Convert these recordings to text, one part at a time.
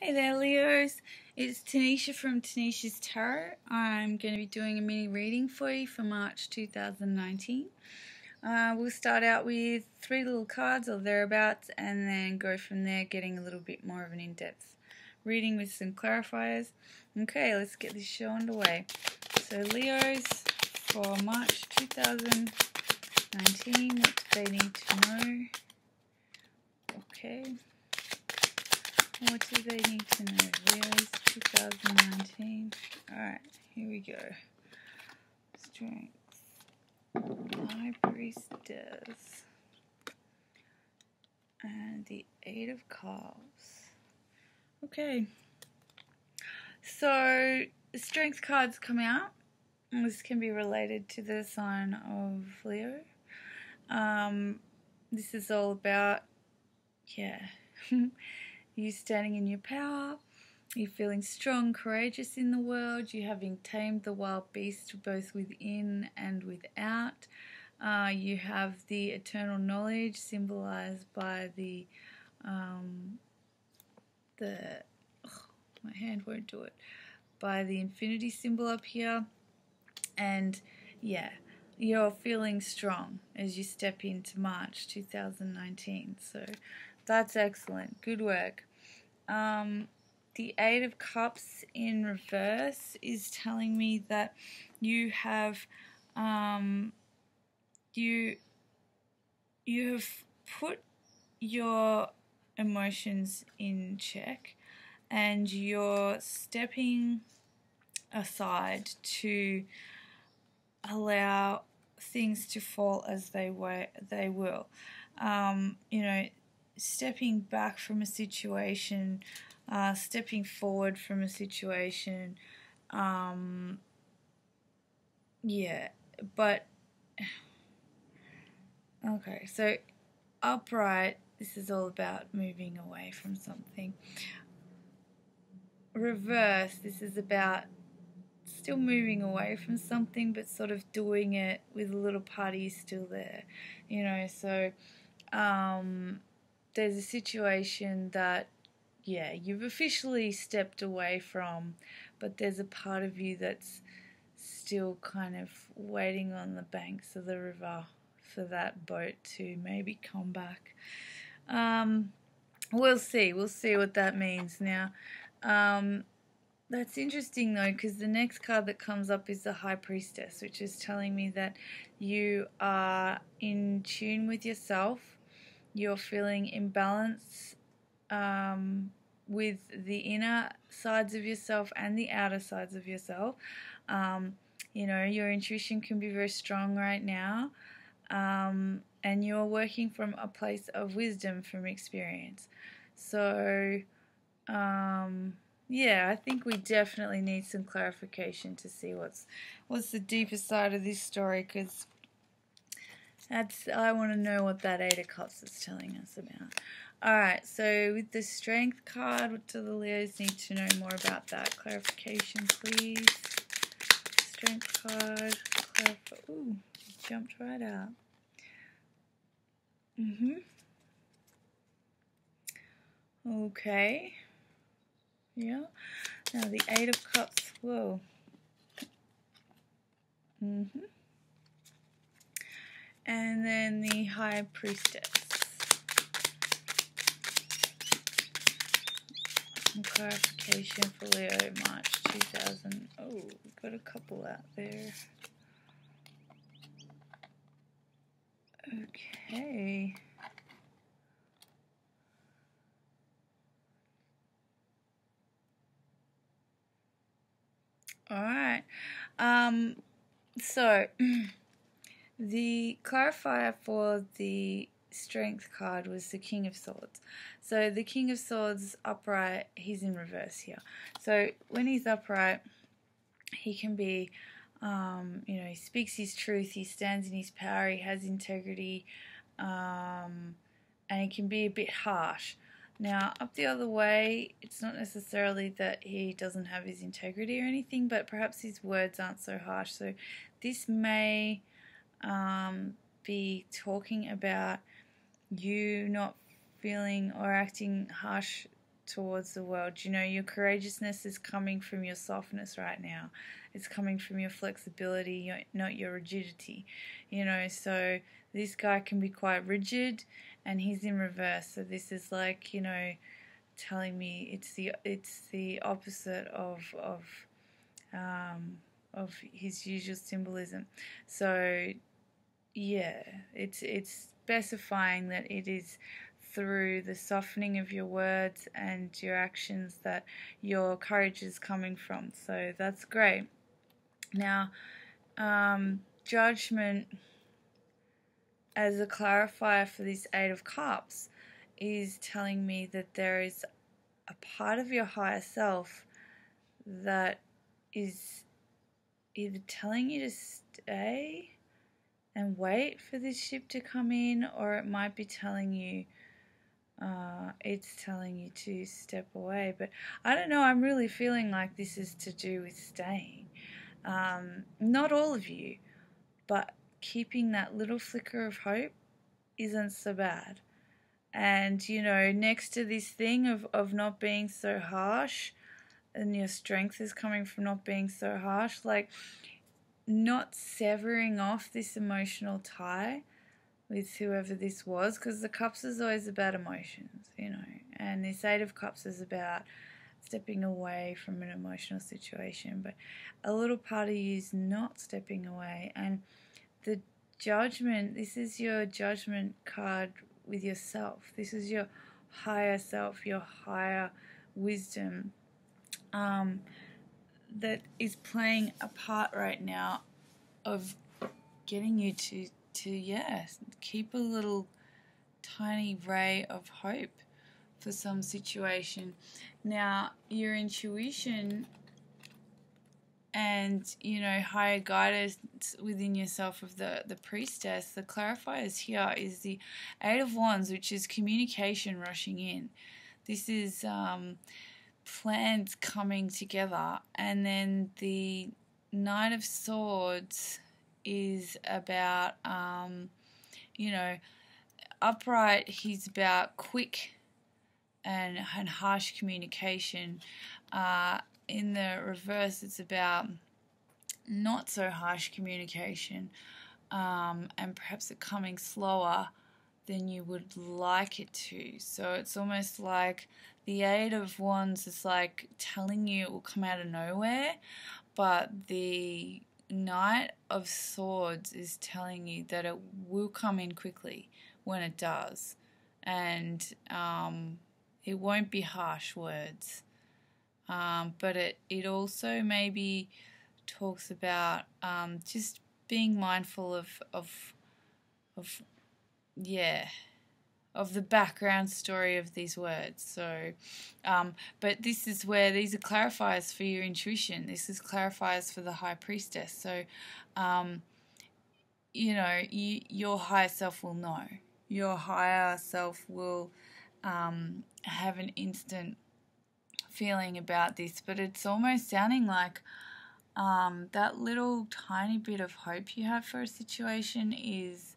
Hey there, Leos. It's Tanisha from Tanisha's Tarot. I'm going to be doing a mini reading for you for March 2019. We'll start out with 3 little cards or thereabouts and then go from there, getting a little bit more of an in-depth reading with some clarifiers. Okay, let's get this show underway. So Leos, for March 2019, what do they need to know? Okay. What do they need to know? Leos 2019. Alright, here we go. Strength. High Priestess. And the 8 of Cups. Okay. So, the Strength cards come out. This can be related to the sign of Leo. This is all about, you standing in your power, you're feeling strong, courageous in the world, you having tamed the wild beast both within and without. You have the eternal knowledge symbolized by my hand won't do it, by the infinity symbol up here. And you're feeling strong as you step into March 2019. So that's excellent. Good work. The 8 of Cups in reverse is telling me that you have you have put your emotions in check and you're stepping aside to allow things to fall as they will. Stepping back from a situation, stepping forward from a situation, but okay, so upright, this is all about moving away from something. Reverse, this is about still moving away from something, but sort of doing it with a little party still there, so there's a situation that you've officially stepped away from, but there's a part of you that's still kind of waiting on the banks of the river for that boat to maybe come back. We'll see what that means. Now that's interesting though, because the next card that comes up is the High Priestess, which is telling me that you are in tune with yourself. You're feeling in balance with the inner sides of yourself and the outer sides of yourself. Your intuition can be very strong right now, and you're working from a place of wisdom from experience. So, I think we definitely need some clarification to see what's the deeper side of this story, because I want to know what that 8 of Cups is telling us about. Alright, so with the Strength card, what do the Leos need to know more about that? Clarification, please. Strength card. Ooh, jumped right out. Okay. Yeah. Now the 8 of Cups. Whoa. And then the High Priestess. And clarification for Leo, March 2000. Oh, we've got a couple out there. Okay. Alright. So the clarifier for the Strength card was the King of Swords. So the King of Swords upright, he's in reverse here. So when he's upright, he can be, he speaks his truth, he stands in his power, he has integrity, and he can be a bit harsh. Now, up the other way, it's not necessarily that he doesn't have his integrity or anything, but perhaps his words aren't so harsh. So this may be talking about you not feeling or acting harsh towards the world. You know, your courageousness is coming from your softness right now. It's coming from your flexibility, not your rigidity. You know, so this guy can be quite rigid, and he's in reverse. So this is like, you know, telling me it's the opposite of his usual symbolism. So yeah, it's specifying that it is through the softening of your words and your actions that your courage is coming from. So that's great. Now, Judgment as a clarifier for this Eight of Cups is telling me that there is a part of your higher self that is either telling you to stay and wait for this ship to come in, or it might be telling you to step away. But I don't know, I'm really feeling like this is to do with staying. Not all of you, but keeping that little flicker of hope isn't so bad. And, you know, next to this thing of not being so harsh, and your strength is coming from not being so harsh, like not severing off this emotional tie with whoever this was, because the Cups is always about emotions, you know, and this Eight of Cups is about stepping away from an emotional situation. But a little part of you is not stepping away, and the Judgment, this is your Judgment card with yourself. This is your higher self, your higher wisdom, that is playing a part right now of getting you to keep a little tiny ray of hope for some situation. Now, your intuition and, you know, higher guidance within yourself of the priestess, the clarifiers here is the Eight of Wands, which is communication rushing in. This is plans coming together. And then the Knight of Swords is about, you know, upright, he's about quick and harsh communication. In the reverse, it's about not so harsh communication, and perhaps it coming slower than you would like it to. So it's almost like the Eight of Wands is like telling you it will come out of nowhere, but the Knight of Swords is telling you that it will come in quickly when it does, and it won't be harsh words. But it also maybe talks about just being mindful of the background story of these words. So, but this is where these are clarifiers for your intuition. This is clarifiers for the High Priestess. So, you know, your higher self will know. Your higher self will have an instant feeling about this, but it's almost sounding like that little tiny bit of hope you have for a situation is,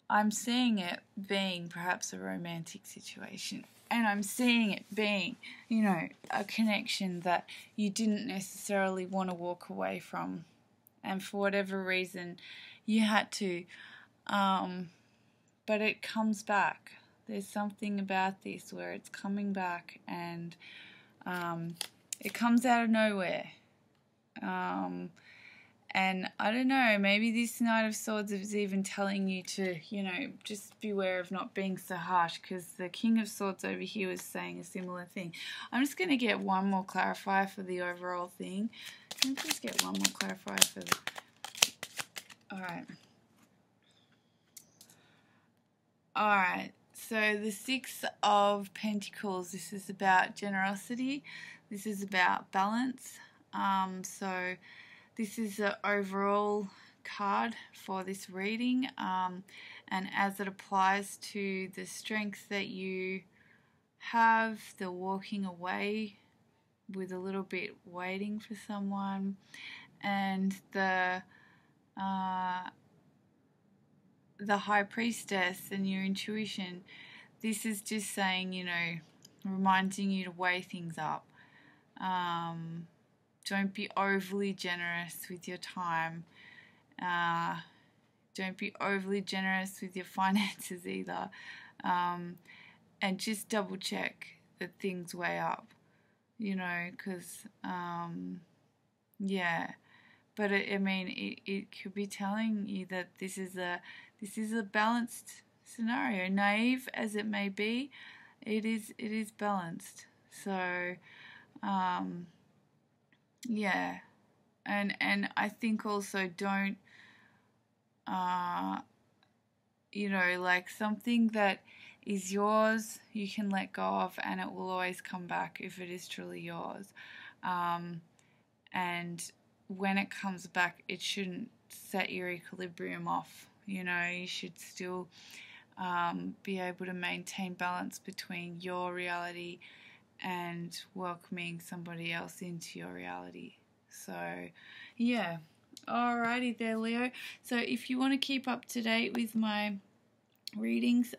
I'm seeing it being perhaps a romantic situation, and I'm seeing it being, you know, a connection that you didn't necessarily want to walk away from, and for whatever reason you had to, but it comes back. There's something about this where it's coming back, and it comes out of nowhere. And I don't know, maybe this Knight of Swords is even telling you to, you know, just beware of not being so harsh, because the King of Swords over here was saying a similar thing. I'm just going to get one more clarifier for the overall thing. Can I just get one more clarifier for the... Alright. Alright, so the Six of Pentacles, this is about generosity. This is about balance. So this is the overall card for this reading, and as it applies to the strength that you have, the walking away with a little bit waiting for someone, and the High Priestess and your intuition, this is just saying, you know, reminding you to weigh things up. Don't be overly generous with your time. Don't be overly generous with your finances either. And just double check that things weigh up, because, yeah. But it could be telling you that this is a balanced scenario. Naive as it may be, it is balanced. So, yeah, and I think also don't, like something that is yours, you can let go of, and it will always come back if it is truly yours. And when it comes back, it shouldn't set your equilibrium off. You should still be able to maintain balance between your reality and welcoming somebody else into your reality. So, yeah. Alrighty there, Leo. So if you want to keep up to date with my readings,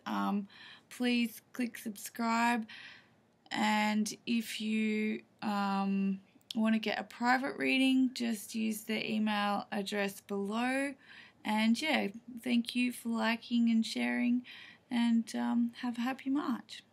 please click subscribe. And if you want to get a private reading, just use the email address below. And yeah, thank you for liking and sharing, and have a happy March.